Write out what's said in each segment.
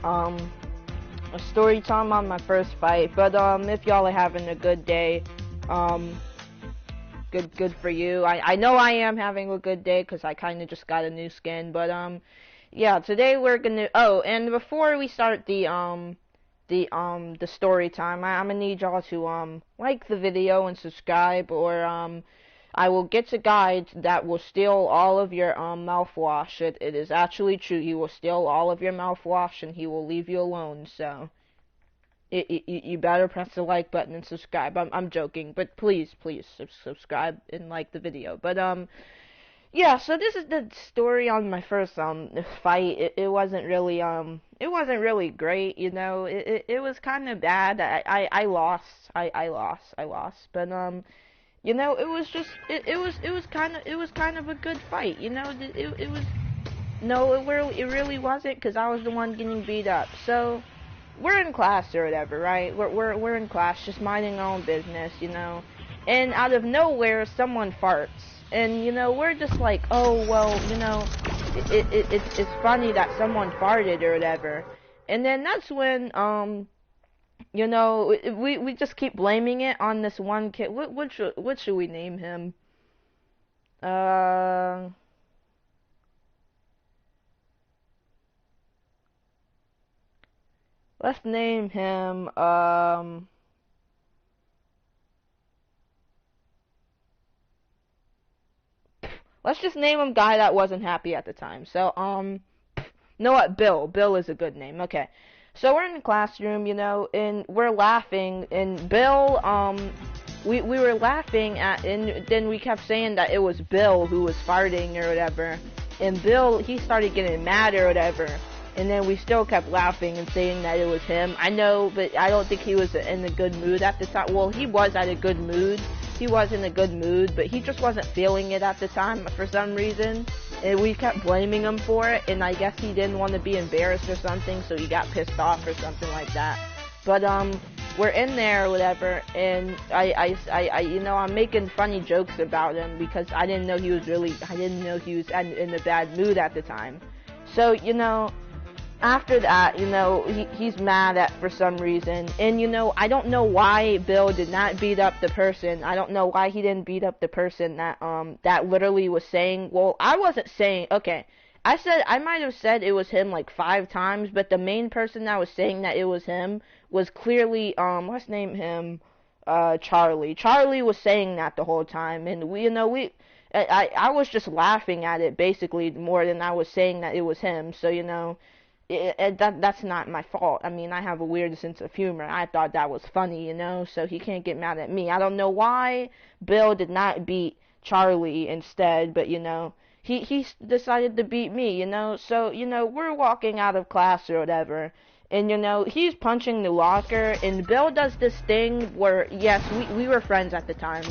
um, a story time on my first fight. But if y'all are having a good day, good for you. I know I am having a good day because I kind of just got a new skin. But yeah, today we're gonna. Oh, and before we start the story time, I'm gonna need y'all to like the video and subscribe, or I will get a guy that will steal all of your mouthwash. It is actually true. He will steal all of your mouthwash and he will leave you alone. So you better press the like button and subscribe. I'm joking, but please subscribe and like the video. But yeah, so this is the story on my first fight. It wasn't really great, you know. It was kind of bad. I lost. I lost. But you know, it was kind of a good fight, you know. It was no, it really wasn't, because I was the one getting beat up. So we're in class or whatever, right? We're in class, just minding our own business, you know. And out of nowhere, someone farts. And, you know, we're just like, oh, well, you know, it's funny that someone farted or whatever. And then that's when, you know, we just keep blaming it on this one kid. What should we name him? Let's name him, let's just name him guy that wasn't happy at the time. So, know what? Bill is a good name. Okay. So we're in the classroom, you know, and we're laughing, and Bill, we were laughing at, and then we kept saying that it was Bill who was farting or whatever, and Bill, he started getting mad or whatever, and then we still kept laughing and saying that it was him. I know, but I don't think he was in a good mood at the time. Well, he was at a good mood. He was in a good mood, but he just wasn't feeling it at the time for some reason, and we kept blaming him for it, and I guess he didn't want to be embarrassed or something, so he got pissed off or something like that. But we're in there or whatever, and I you know, I'm making funny jokes about him because I didn't know he was in a bad mood at the time. So, you know, after that, you know, he's mad at for some reason, and you know, I don't know why Bill did not beat up the person. I don't know why he didn't beat up the person that that literally was saying, well, I wasn't saying, okay, I might have said it was him like 5 times, but the main person that was saying that it was him was clearly, let's name him Charlie. Charlie was saying that the whole time, and we, you know, I was just laughing at it basically more than I was saying that it was him. So, you know, that's not my fault. I mean, I have a weird sense of humor. I thought that was funny, you know, so he can't get mad at me. I don't know why Bill did not beat Charlie instead, but, you know, he decided to beat me, you know. So, you know, we're walking out of class or whatever, and, you know, he's punching the locker, and Bill does this thing where, yes, we were friends at the time.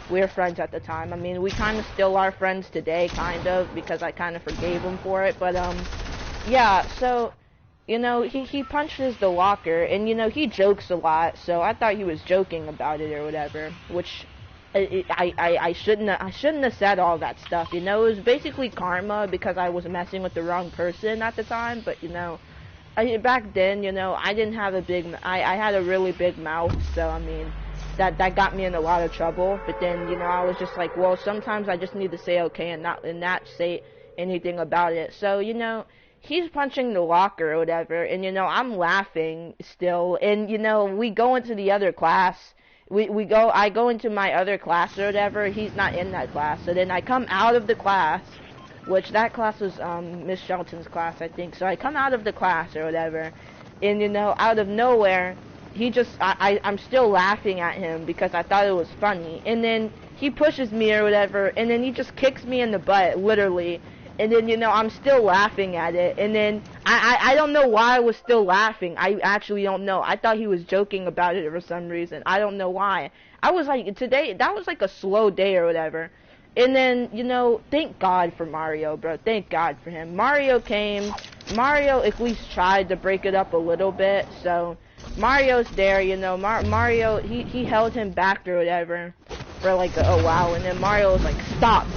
We were friends at the time. I mean, we kind of still are friends today, kind of, because I kind of forgave him for it, but, yeah, so, you know, he punches the locker, and, you know, he jokes a lot, so I thought he was joking about it or whatever, which I shouldn't have said all that stuff, you know. It was basically karma because I was messing with the wrong person at the time, but, you know, back then, you know, I didn't have I had a really big mouth, so, I mean, that got me in a lot of trouble, but then, you know, I was just like, well, sometimes I just need to say okay and not say anything about it, so, you know, he's punching the locker or whatever, and, you know, I'm laughing still, and, you know, we go into the other class, I go into my other class or whatever, he's not in that class, so then I come out of the class, which that class was, Miss Shelton's class, I think, so I come out of the class or whatever, and, you know, out of nowhere, he just, I'm still laughing at him because I thought it was funny, and then he pushes me or whatever, and then he just kicks me in the butt, literally. And then, you know, I'm still laughing at it, and then, I don't know why I was still laughing. I actually don't know. I thought he was joking about it for some reason. I don't know why. I was like, today, that was like a slow day or whatever. And then, you know, thank God for Mario, bro. Thank God for him. Mario came. Mario at least tried to break it up a little bit, so Mario's there, you know. Mario, he held him back or whatever for like a while, and then Mario was like, stop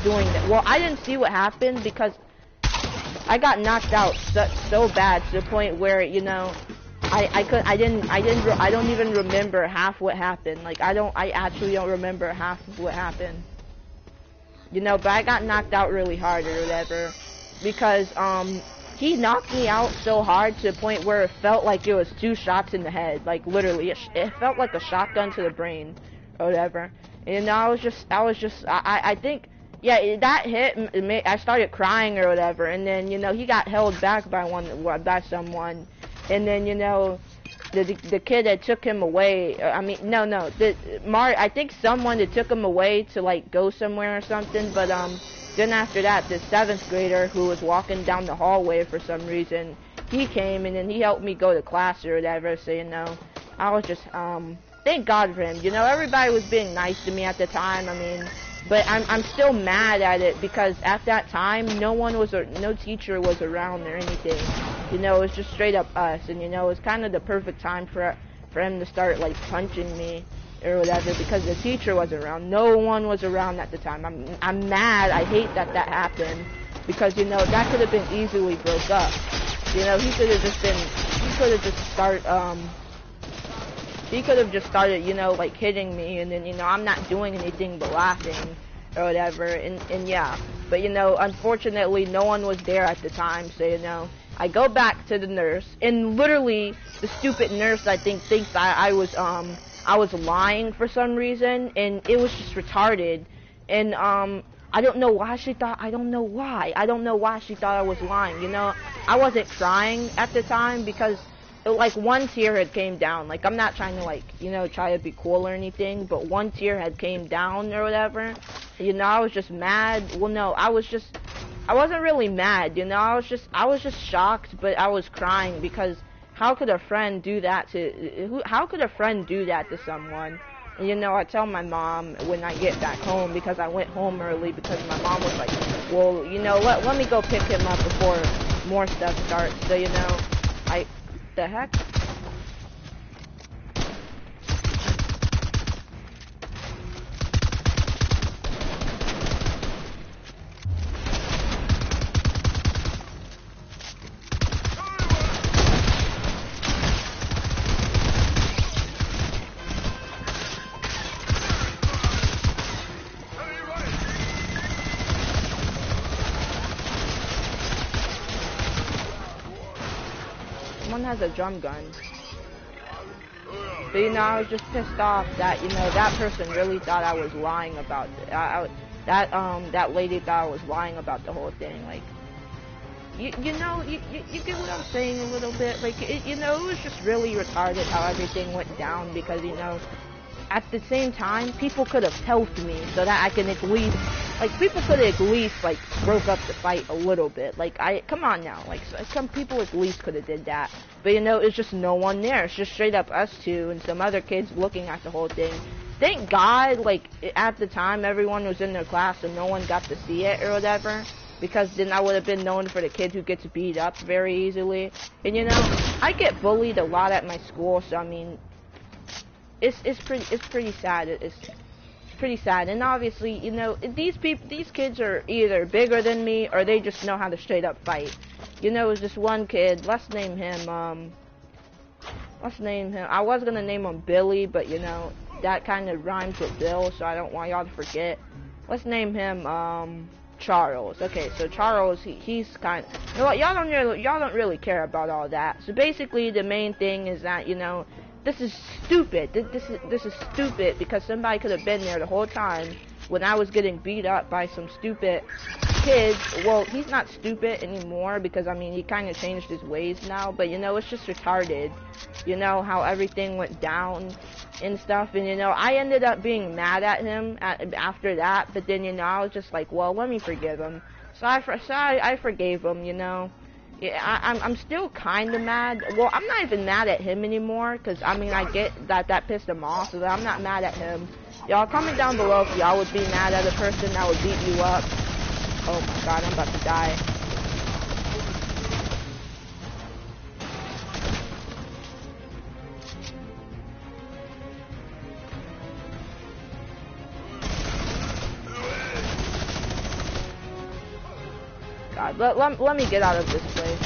doing that. Well, I didn't see what happened because I got knocked out so bad to the point where, you know, I don't even remember half what happened. Like, I actually don't remember half of what happened. You know, but I got knocked out really hard or whatever, because, he knocked me out so hard to the point where it felt like it was 2 shots in the head. Like, literally, it felt like a shotgun to the brain, or whatever. And I think, yeah, that hit, I started crying or whatever, and then, you know, he got held back by someone, and then, you know, the kid that took him away, I think someone that took him away to, like, go somewhere or something, but, then after that, the 7th grader who was walking down the hallway for some reason, he came, and then he helped me go to class or whatever, so, you know, I was just, thank God for him, you know, everybody was being nice to me at the time, I mean, but I'm still mad at it, because at that time, no teacher was around or anything, you know, it was just straight up us, and, you know, it was kind of the perfect time for him to start, like, punching me, or whatever, because the teacher wasn't around, no one was around at the time, I'm mad, I hate that happened, because, you know, that could have been easily broke up, you know, he could have just started, you know, like, hitting me, and then, you know, I'm not doing anything but laughing, or whatever, and yeah, but, you know, unfortunately, no one was there at the time, so, you know, I go back to the nurse, and literally, the stupid nurse, I think, thinks I was lying for some reason, and it was just retarded, and, I don't know why she thought I was lying, you know, I wasn't crying at the time, because, like, one tear had came down, like, I'm not trying to, like, you know, try to be cool or anything, but one tear had came down or whatever, you know, I was just mad, well, no, I wasn't really mad, you know, I was just shocked, but I was crying, because how could a friend do that to someone? And, you know, I tell my mom when I get back home, because I went home early, because my mom was like, well, you know, let me go pick him up before more stuff starts, so, you know, the heck? Someone has a drum gun. But, you know, I was just pissed off that, you know, that person really thought I was lying about it. That lady thought I was lying about the whole thing. Like, you know, you get what I'm saying a little bit? Like, you know, it was just really retarded how everything went down, because, you know, at the same time, people could have helped me so that I can at least, like, people could have at least, like, broke up the fight a little bit. Like, come on now, like, some people at least could have did that. But, you know, it's just no one there. It's just straight up us two and some other kids looking at the whole thing. Thank God, like, at the time, everyone was in their class and no one got to see it or whatever. Because then I would have been known for the kid who gets beat up very easily. And, you know, I get bullied a lot at my school, so, I mean, it's pretty sad. It's pretty sad. And obviously, you know, these kids are either bigger than me or they just know how to straight up fight. You know, there's this one kid, let's name him, I was gonna name him Billy, but, you know, that kind of rhymes with Bill, so I don't want y'all to forget. Let's name him, Charles. Okay, so Charles, he's kind of, you know what, y'all don't really care about all that. So basically, the main thing is that, you know, this is stupid. This is stupid, because somebody could have been there the whole time when I was getting beat up by some stupid kids. Well, he's not stupid anymore, because, I mean, he kind of changed his ways now, but, you know, it's just retarded, you know, how everything went down and stuff, and, you know, I ended up being mad at him after that, but then, you know, I was just like, well, let me forgive him, so I forgave him, you know. Yeah, I'm still kind of mad. Well, I'm not even mad at him anymore, because, I mean, I get that pissed him off, so I'm not mad at him. Y'all comment down below if y'all would be mad at a person that would beat you up. Oh my god, I'm about to die. God, let me get out of this place.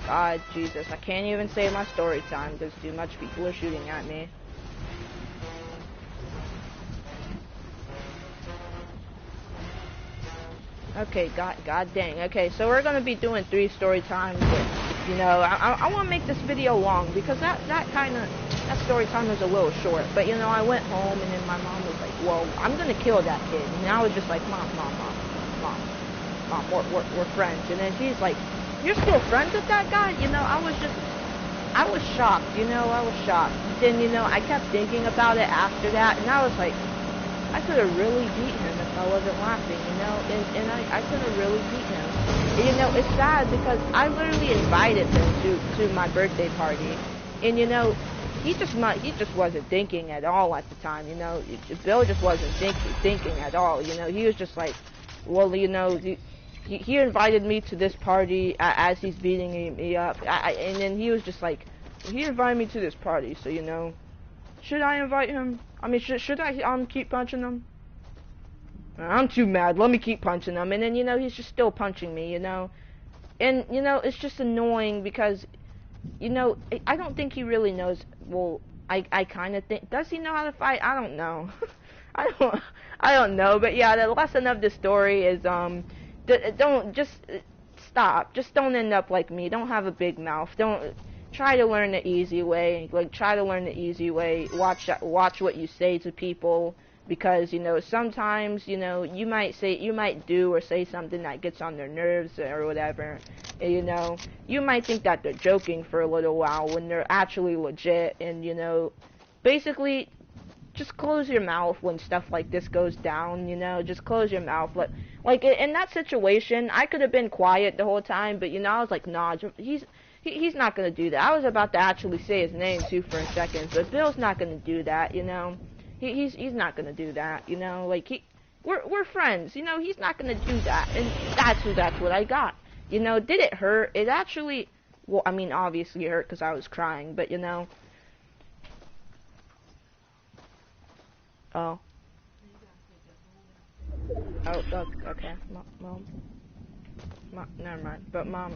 God, Jesus, I can't even say my story time because too much people are shooting at me. Okay, God dang. Okay, so we're gonna be doing 3 story times. You know, I want to make this video long because that story time was a little short. But you know, I went home and then my mom was like, "Well, I'm gonna kill that kid." And I was just like, "Mom, we're friends." And then she's like, "You're still friends with that guy?" You know, I was shocked. You know, I was shocked. Then you know, I kept thinking about it after that, and I was like, I could have really beat him if I wasn't laughing, you know, and I could have really beat him. And, you know, it's sad because I literally invited him to my birthday party, and you know, he just wasn't thinking at all at the time, you know. Bill just wasn't thinking at all, you know. He was just like, well, you know, he invited me to this party as he's beating me up, and then he was just like, he invited me to this party, so you know. Should I invite him? I mean, should I keep punching him? I'm too mad. Let me keep punching him. And then, you know, he's just still punching me, you know. And, you know, it's just annoying because, you know, I don't think he really knows. Well, I kind of think. Does he know how to fight? I don't know. I don't know. But yeah, the lesson of the story is, don't just stop. Just don't end up like me. Don't have a big mouth. Don't. Try to learn the easy way. Like, try to learn the easy way. Watch what you say to people, because you know sometimes you know you might do or say something that gets on their nerves or whatever. And, you know, you might think that they're joking for a little while when they're actually legit. And you know, basically, just close your mouth when stuff like this goes down. You know, just close your mouth. Like in that situation, I could have been quiet the whole time, but you know, I was like, nah, He's not gonna do that. I was about to actually say his name too for a second, but Bill's not gonna do that, you know. He's not gonna do that, you know. Like we're friends, you know. He's not gonna do that, and that's what I got. You know, did it hurt? It actually, well, I mean, obviously it hurt because I was crying, but you know. Oh. Oh, okay. Mom, never mind. But Mom,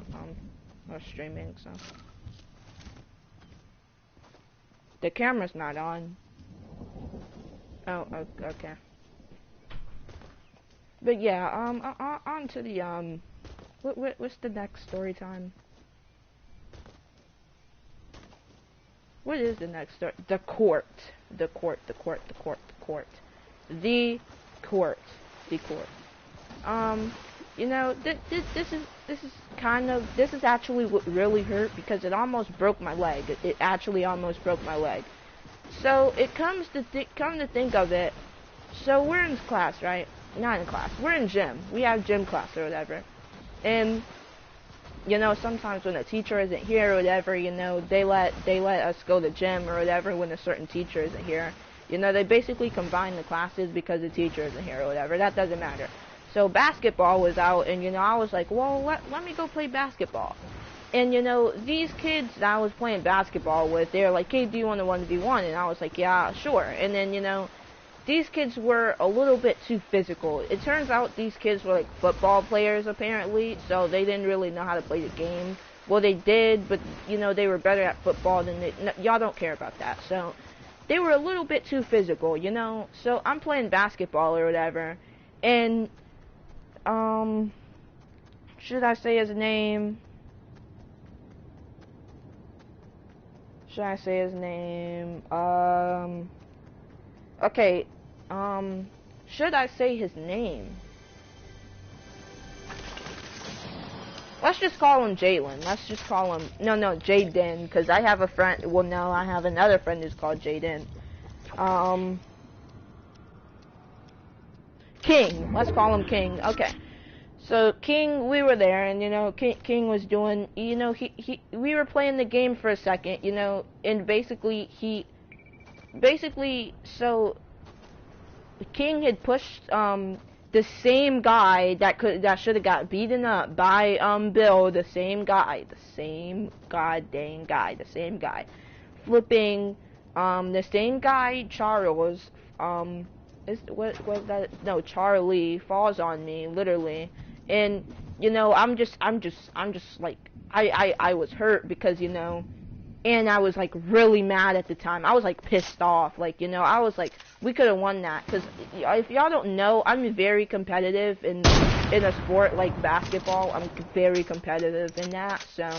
I was streaming, so the camera's not on. Oh, okay. But yeah, on to the what's the next story time? What is the next story? The court. You know, this is actually what really hurt because it almost broke my leg. It actually almost broke my leg. So it come to think of it. So we're in class, right? Not in class. We're in gym. We have gym class or whatever. And you know, sometimes when a teacher isn't here or whatever, you know, they let us go to gym or whatever when a certain teacher isn't here. You know, they basically combine the classes because the teacher isn't here or whatever. That doesn't matter. So basketball was out, and you know, I was like, well, let me go play basketball. And you know, these kids that I was playing basketball with, they were like, hey, do you want to 1v1? And I was like, yeah, sure. And then, you know, these kids were a little bit too physical. It turns out these kids were like football players apparently, so they didn't really know how to play the game. Well, they did, but you know, they were better at football than y'all don't care about that. So they were a little bit too physical, you know. So I'm playing basketball or whatever, and should I say his name? Should I say his name? Okay, should I say his name? Let's just call him Jalen. Let's just call him, no, Jaden, because I have a friend, well, no, I have another friend who's called Jaden. King. Let's call him King. Okay. So King, we were there, and you know, King was doing, you know, we were playing the game for a second, you know, and basically so King had pushed the same guy that should have got beaten up by Bill, the same guy, flipping The same guy, Charles, what was that? No, Charlie falls on me, literally. And, you know, I'm just like, I was hurt because, you know, and I was like really mad at the time. I was like pissed off, like, you know, I was like, we could have won that, because if y'all don't know, I'm very competitive in a sport like basketball. I'm very competitive in that, so,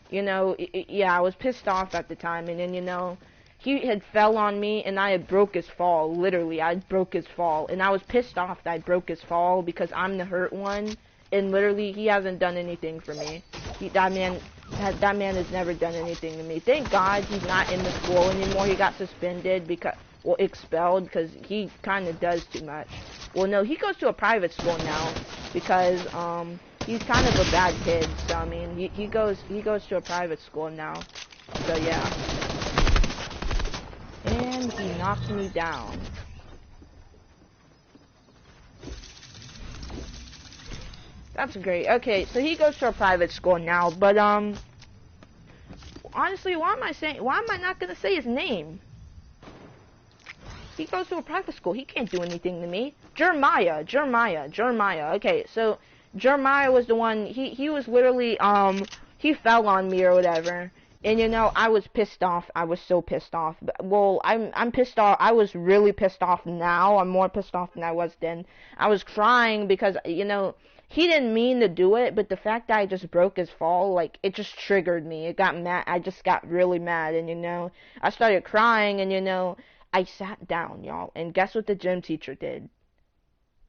you know, yeah, I was pissed off at the time, and then, you know, he had fell on me, and I had broke his fall, literally, I broke his fall, and I was pissed off that I broke his fall, because I'm the hurt one, and literally, he hasn't done anything for me. That man has never done anything to me. Thank God he's not in the school anymore. He got suspended because, well, expelled, because he kind of does too much. Well, no, he goes to a private school now because he's kind of a bad kid. So I mean, he goes to a private school now. So yeah. And he knocked me down. That's great. Okay, so he goes to a private school now, but honestly, why am I not gonna say his name? He goes to a private school. He can't do anything to me. Jeremiah. Okay, so Jeremiah was the one. He was literally he fell on me or whatever. And you know, I was pissed off. I was so pissed off. Well, I'm pissed off. I was really pissed off now. I'm more pissed off than I was then. I was crying because, you know, he didn't mean to do it, but the fact that I just broke his fall, like, it just triggered me. It got mad. I just got really mad, and, you know, I started crying, and, you know, I sat down, y'all, and guess what the gym teacher did?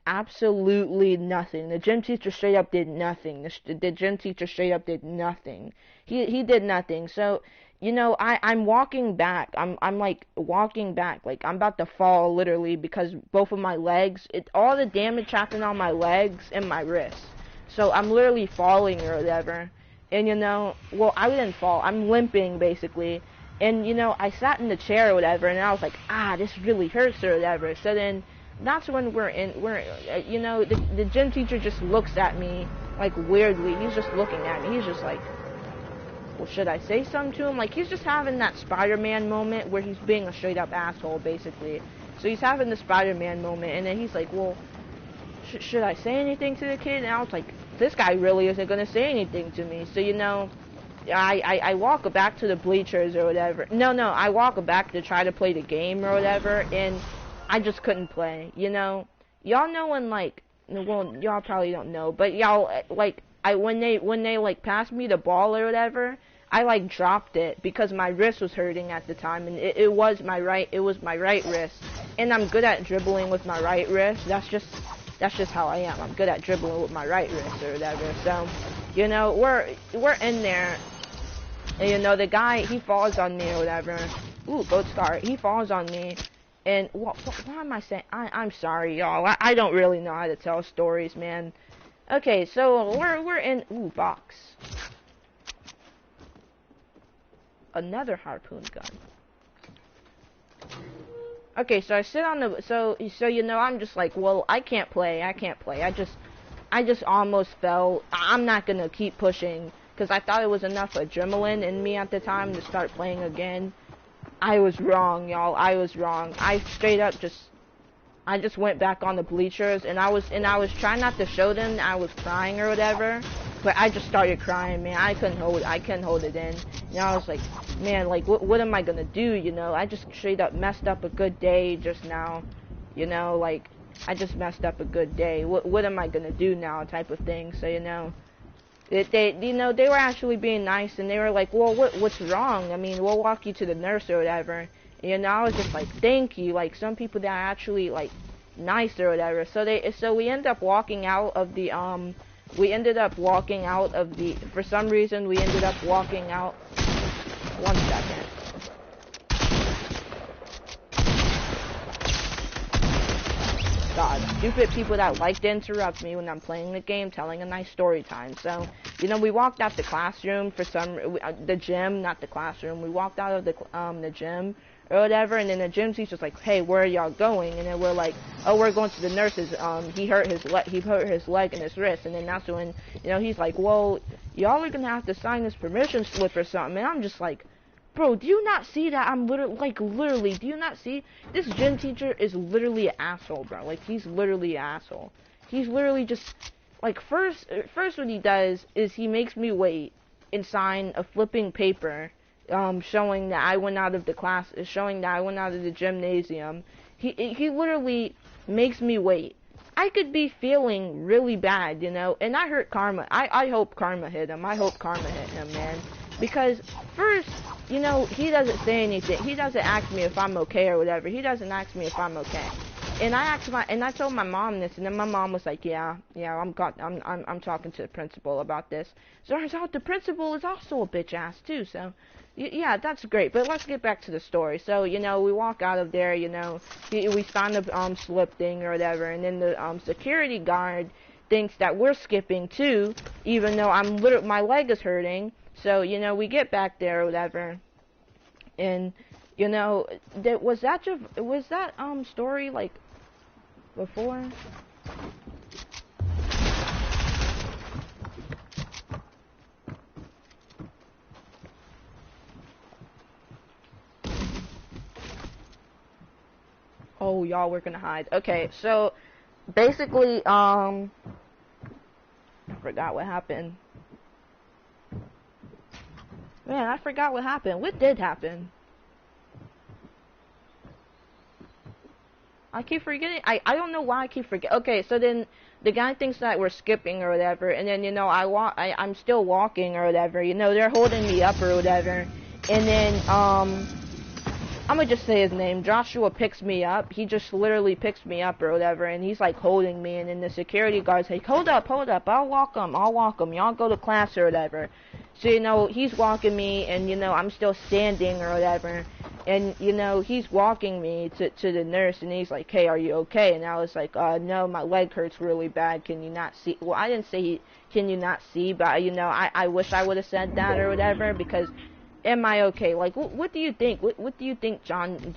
Absolutely nothing. The gym teacher straight up did nothing. The gym teacher straight up did nothing. He did nothing. So, you know, I'm walking back. I'm like walking back. Like, I'm about to fall literally because both of my legs, all the damage happened on my legs and my wrists. So I'm literally falling or whatever. And, you know, well, I didn't fall. I'm limping basically. And, you know, I sat in the chair or whatever, and I was like, this really hurts or whatever. So then that's when you know, the gym teacher just looks at me like weirdly. He's just looking at me. He's just like, well, should I say something to him? Like, he's just having that Spider-Man moment where he's being a straight-up asshole, basically. So he's having the Spider-Man moment, and then he's like, well, should I say anything to the kid? And I was like, this guy really isn't going to say anything to me. So, you know, I walk back to the bleachers or whatever. No, I walk back to try to play the game or whatever, and I just couldn't play, you know? Y'all know when, like, well, y'all probably don't know, but y'all, like, when they like passed me the ball or whatever, I like dropped it because my wrist was hurting at the time, and it was my right wrist, and I'm good at dribbling with my right wrist. That's just how I am. I'm good at dribbling with my right wrist or whatever. So, you know, we're in there, and you know, the guy, he falls on me or whatever. Ooh, gold star. He falls on me, and what am I saying? I'm sorry, y'all. I don't really know how to tell stories, man. Okay, so we're in box. Another harpoon gun. Okay, so I sit on the so you know, I'm just like, well, I can't play. I just almost fell. I'm not gonna keep pushing because I thought it was enough adrenaline in me at the time to start playing again. I was wrong, y'all. I was wrong. I straight up just went back on the bleachers, and I was trying not to show them that I was crying or whatever, but I just started crying, man. I couldn't hold it in. You know, I was like, man, like, what am I gonna do, you know? I just straight up messed up a good day just now, you know, like, I just messed up a good day. What am I gonna do now, type of thing. So, you know, you know, they were actually being nice, and they were like, well, what's wrong? I mean, we'll walk you to the nurse or whatever. You know, I was just like, thank you. Like, some people that are actually, like, nice or whatever. So we ended up walking out of the, for some reason, we ended up walking out. 1 second. God, stupid people that like to interrupt me when I'm playing the game, telling a nice story time. So, you know, we walked out the classroom for the gym, not the classroom. We walked out of the gym or whatever, and then the gym teacher's like, hey, where are y'all going? And then we're like, oh, we're going to the nurse's. He hurt his leg and his wrist. And then that's when, you know, he's like, well, y'all are gonna have to sign this permission slip or something. And I'm just like, Bro, do you not see that I'm literally, do you not see? This gym teacher is literally an asshole, bro. Like, he's literally an asshole. He's literally just, like, first what he does is he makes me wait and sign a flipping paper, showing that I went out of the class, showing that I went out of the gymnasium. He literally makes me wait. I could be feeling really bad, you know, and I hurt Karma. I hope Karma hit him. I hope Karma hit him, man. Because first, you know, he doesn't say anything. He doesn't ask me if I'm okay or whatever. He doesn't ask me if I'm okay. And I told my mom this, and then my mom was like, yeah, I'm talking to the principal about this. So turns out the principal is also a bitch ass too. So, yeah, that's great. But let's get back to the story. So, you know, we walk out of there, you know, we find the slip thing or whatever, and then the security guard thinks that we're skipping too, even though my leg is hurting. So, you know, we get back there or whatever, and, you know, was that story, like, before? Oh, y'all, we're gonna hide. Okay, so, basically, I forgot what happened. Man, I forgot what happened. What did happen? I keep forgetting. I don't know why I keep forgetting. Okay, so then the guy thinks that we're skipping or whatever, and then, you know, I'm still walking or whatever. You know, they're holding me up or whatever, and then I'm gonna just say his name. Joshua picks me up. He just literally picks me up or whatever, and he's like holding me, and then the security guard's like, hold up, I'll walk him, y'all go to class or whatever. So, you know, he's walking me, and, you know, I'm still standing or whatever, and, you know, he's walking me to the nurse, and he's like, hey, are you okay? And I was like, no, my leg hurts really bad, can you not see? Well, I didn't say can you not see, but, you know, I wish I would have said that or whatever, because am I okay? Like, what do you think? What do you think, John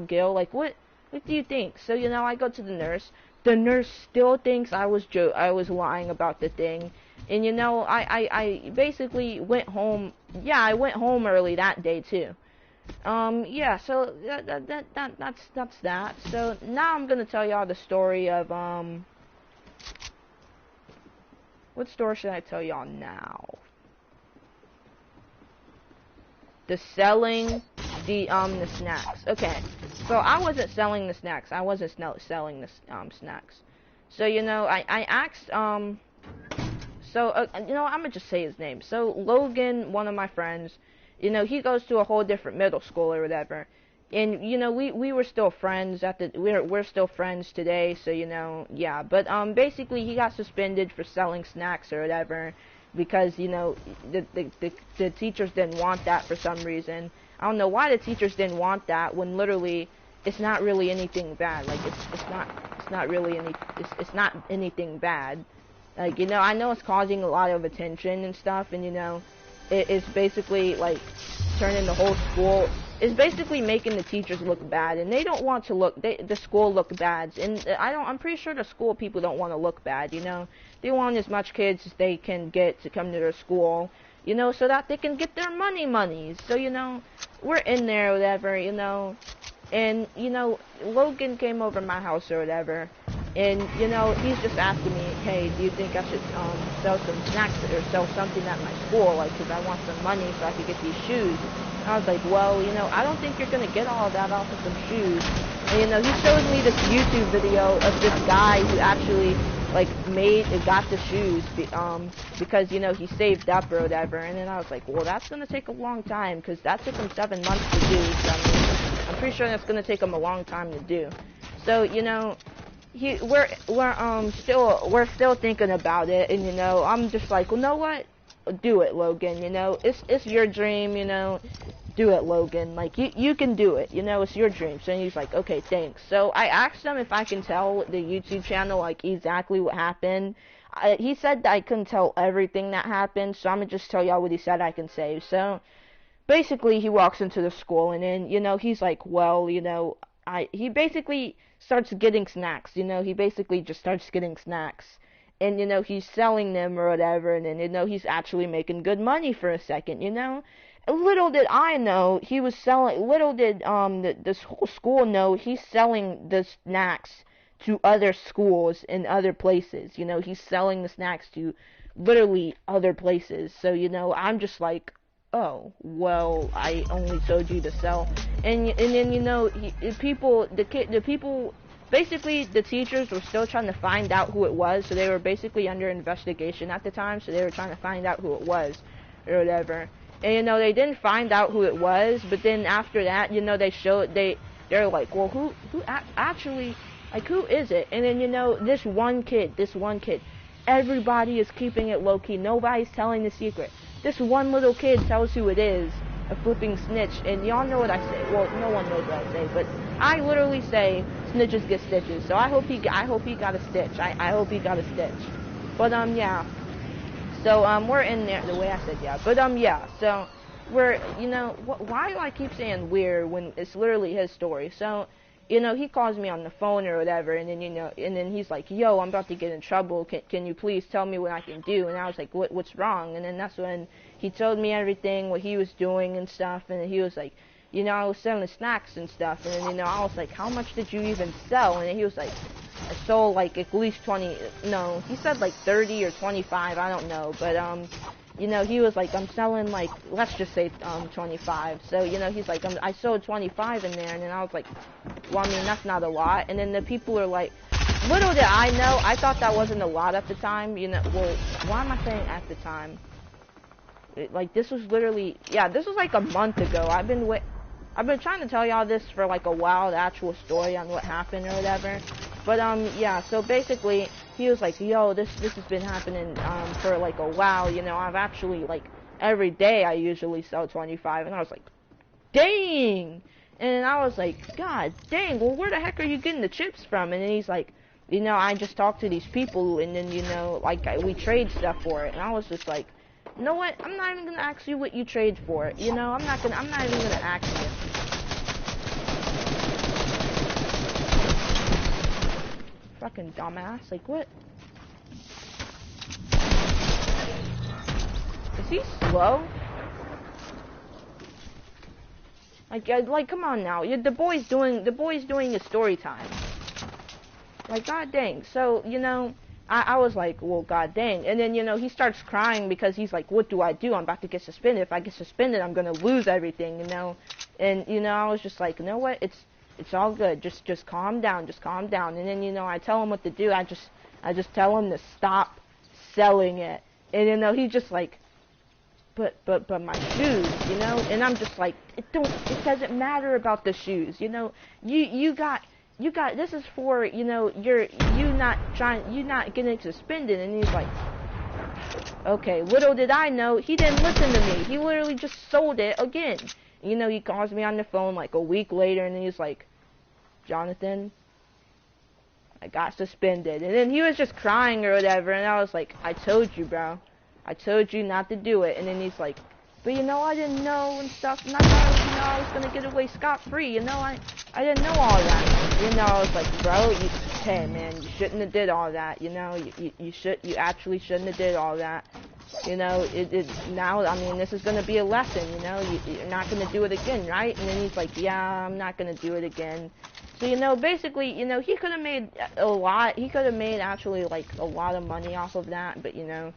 Gill? Like, what do you think? So, you know, I go to the nurse. The nurse still thinks I was lying about the thing. And, you know, I basically went home. Yeah, I went home early that day, too. Yeah, so that's that. So, now I'm gonna tell y'all the story of, what story should I tell y'all now? The selling the snacks. Okay, so I wasn't selling the snacks. I wasn't selling the snacks. So, you know, I asked you know, I'm gonna just say his name. So Logan, one of my friends, you know, he goes to a whole different middle school or whatever, and, you know, we were still friends we're still friends today. So, you know, yeah, but basically he got suspended for selling snacks or whatever, because, you know, the teachers didn't want that for some reason. I don't know why the teachers didn't want that, when literally it's not really anything bad. Like, it's not anything bad. Like, you know, I know it's causing a lot of attention and stuff, and, you know, it's basically like turning the whole school. It's basically making the teachers look bad, and they don't want to the school look bad. And I'm pretty sure the school people don't want to look bad, you know. They want as much kids as they can get to come to their school, you know, so that they can get their money. So, you know, we're in there or whatever, you know, and, you know, Logan came over my house or whatever, and, you know, he's just asking me, hey, do you think I should sell some snacks or sell something at my school, like, because I want some money so I could get these shoes. And I was like, well, you know, I don't think you're going to get all that off of some shoes. And, you know, he shows me this YouTube video of this guy who actually, like, got the shoes because, you know, he saved up or whatever. And then I was like, well, that's going to take a long time, because that took him 7 months to do. So, I mean, I'm pretty sure that's going to take him a long time to do. So, you know, we're still thinking about it, and, you know, I'm just like, well, you know what? Do it, Logan. You know, it's your dream. You know, do it, Logan. Like, you can do it. You know, it's your dream. So he's like, okay, thanks. So I asked him if I can tell the YouTube channel, like, exactly what happened. He said that I couldn't tell everything that happened, so I'm gonna just tell y'all what he said I can say. So basically, he walks into the school, and then, you know, he's like, well, you know, he basically starts getting snacks. You know, he basically just starts getting snacks. And, you know, he's selling them or whatever, and then, you know, he's actually making good money for a second, you know? Little did I know he was selling. Little did this whole school know he's selling the snacks to other schools in other places. You know, he's selling the snacks to literally other places. So you know, I'm just like, oh well, I only told you to sell. And then you know, the people. Basically, the teachers were still trying to find out who it was, so they were basically under investigation at the time, so they were trying to find out who it was, or whatever. And, you know, they didn't find out who it was, but then after that, you know, they're like, well, who actually, like, who is it? And then, you know, this one kid, everybody is keeping it low-key, nobody's telling the secret. This one little kid tells who it is, a flipping snitch, and y'all know what I say. Well, no one knows what I say, but I literally say snitches get stitches. So I hope he got a stitch. I hope he got a stitch. But yeah. So we're in there the way I said yeah. But yeah. So we're, you know, why do I keep saying we're when it's literally his story? So, you know, he calls me on the phone or whatever, and then, you know, and then he's like, yo, I'm about to get in trouble. Can you please tell me what I can do? And I was like, what's wrong? And then that's when he told me everything, what he was doing and stuff, and he was like, you know, I was selling snacks and stuff, and then, you know, I was like, how much did you even sell? And then he was like, I sold like at least 20, no, he said like 30 or 25, I don't know, but you know, he was like, I'm selling like, let's just say 25. So, you know, he's like, I sold 25 in there, and then I was like, well, I mean, that's not a lot. And then the people are like, little did I know, I thought that wasn't a lot at the time, you know. Well, why am I saying at the time? Like, this was literally, yeah, this was like a month ago. I've been trying to tell y'all this for like a while, the actual story on what happened or whatever. But yeah, so basically he was like, yo, this has been happening for like a while, you know. I've actually, like, every day I usually sell 25, and I was like, dang. And I was like, god dang, well, where the heck are you getting the chips from? And then he's like, you know, I just talked to these people, and then, you know, like, we trade stuff for it. And I was just like, you know what, I'm not even gonna ask you what you trade for it, you know. I'm not even gonna ask you. Fucking dumbass, like, what? Is he slow? Like, come on now, the boy's doing his story time. Like, god dang. So, you know, I was like, well, god dang. And then, you know, he starts crying because he's like, what do I do? I'm about to get suspended. If I get suspended, I'm gonna lose everything, you know. And, you know, I was just like, you know what? It's all good. Just calm down. Just calm down. And then, you know, I tell him what to do. I just tell him to stop selling it. And, you know, he's just like, but my shoes, you know. And I'm just like, it doesn't matter about the shoes, you know. You got this is for, you know, you're not getting suspended. And he's like, okay. Little did I know, he didn't listen to me. He literally just sold it again. You know, he calls me on the phone like a week later, and he's like, Jonathan, I got suspended. And then he was just crying or whatever, and I was like, I told you, bro. I told you not to do it. And then he's like, but, you know, I didn't know and stuff, and I thought, you know, I was gonna get away scot-free, you know. I didn't know all that. You know, I was like, bro, hey, man, you shouldn't have did all that, you know. You actually shouldn't have did all that. You know, now, I mean, this is going to be a lesson, you know. You're not going to do it again, right? And then he's like, yeah, I'm not going to do it again. So, you know, basically, you know, he could have made a lot. He could have made actually, like, a lot of money off of that. But, you know,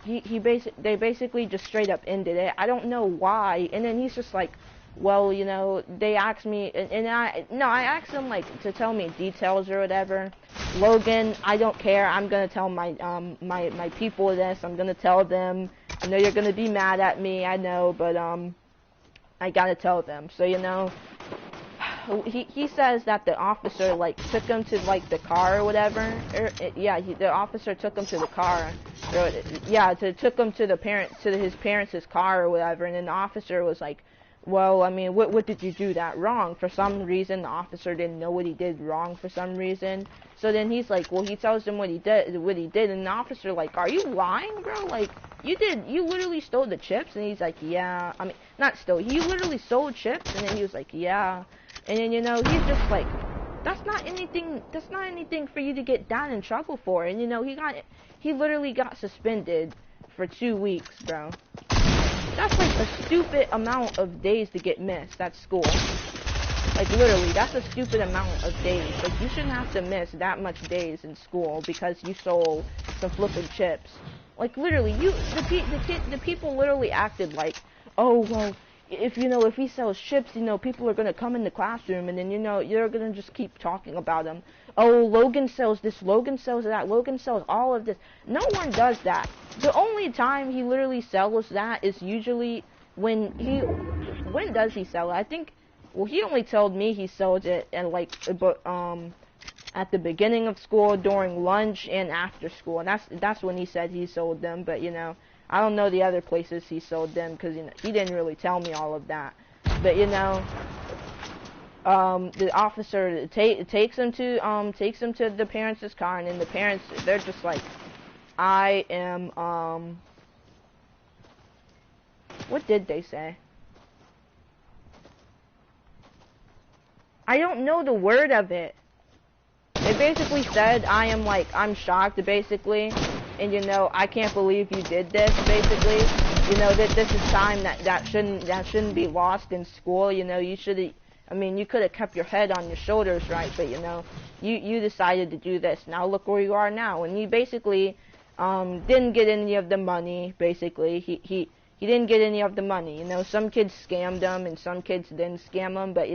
they basically just straight up ended it. I don't know why. And then he's just like, well, you know, they asked me, and I asked him, like, to tell me details or whatever. Logan, I don't care. I'm gonna tell my my people this. I'm gonna tell them. I know you're gonna be mad at me. I know, but I gotta tell them. So, you know, he says that the officer, like, took him to, like, the car or whatever. The officer took him to the car. Took him to his parents' car or whatever. And then the officer was like, well, I mean, what did you do that wrong? For some reason, the officer didn't know what he did wrong for some reason. So then he's like, well, he tells him what he did, and the officer, like, are you lying, bro? Like, you literally stole the chips? And he's like, yeah. I mean, not stole, he literally sold chips, and then he was like, yeah. And then, you know, he's just like, that's not anything for you to get down in trouble for. And, you know, he literally got suspended for 2 weeks, bro. That's like a stupid amount of days to get missed at school. Like, literally, that's a stupid amount of days. Like, you shouldn't have to miss that much days in school because you sold some flippin' chips. Like, literally, the people literally acted like, oh, well, if he sells chips, people are gonna come in the classroom, and then, you're gonna just keep talking about him. Oh, Logan sells this, Logan sells that, Logan sells all of this. No one does that. The only time he literally sells that is usually when does he sell it? I think, well, he only told me he sold it at the beginning of school, during lunch, and after school, and that's when he said he sold them. But I don't know the other places he sold them because he didn't really tell me all of that. But the officer takes him to the parents' car, and then the parents, they're just like, I am what did they say? I don't know the word of it. They basically said, I'm shocked, basically, and I can't believe you did this, basically. That this is time that shouldn't be lost in school. You should, you could have kept your head on your shoulders, right? But you decided to do this. Now look where you are now, and he basically didn't get any of the money. Basically, he didn't get any of the money. Some kids scammed him, and some kids didn't scam him, but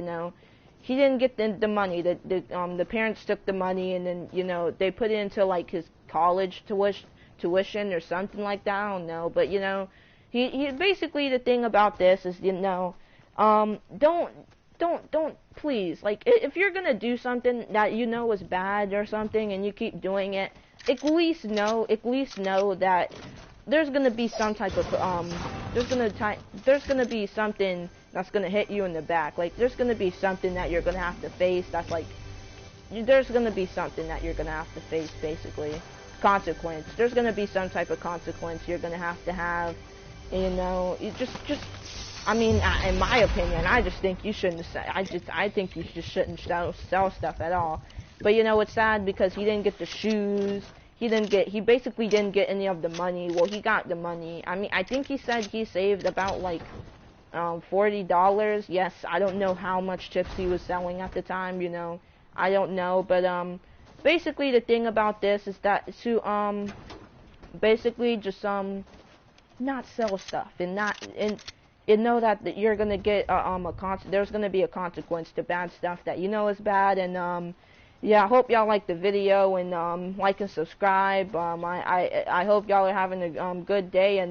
he didn't get the money. The parents took the money, and then they put it into like his college tuition or something like that. I don't know, but he basically, the thing about this is don't please, like, if you're gonna do something that is bad or something and you keep doing it, at least know that there's gonna be some type of there's gonna be something that's gonna hit you in the back. Like, there's gonna be something that you're gonna have to face. That's like, there's gonna be something that you're gonna have to face, basically. Consequence. There's gonna be some type of consequence you're gonna have to have. You just. In my opinion, I just think you shouldn't sell. I think you just shouldn't sell stuff at all. But it's sad because he didn't get the shoes. He basically didn't get any of the money. Well, he got the money. I think he said he saved about like $40. Yes, I don't know how much chips he was selling at the time. I don't know. But basically the thing about this is that to basically just not sell stuff and know that you're gonna get there's gonna be a consequence to bad stuff that is bad. And yeah, I hope y'all like the video, and like and subscribe. I hope y'all are having a good day, and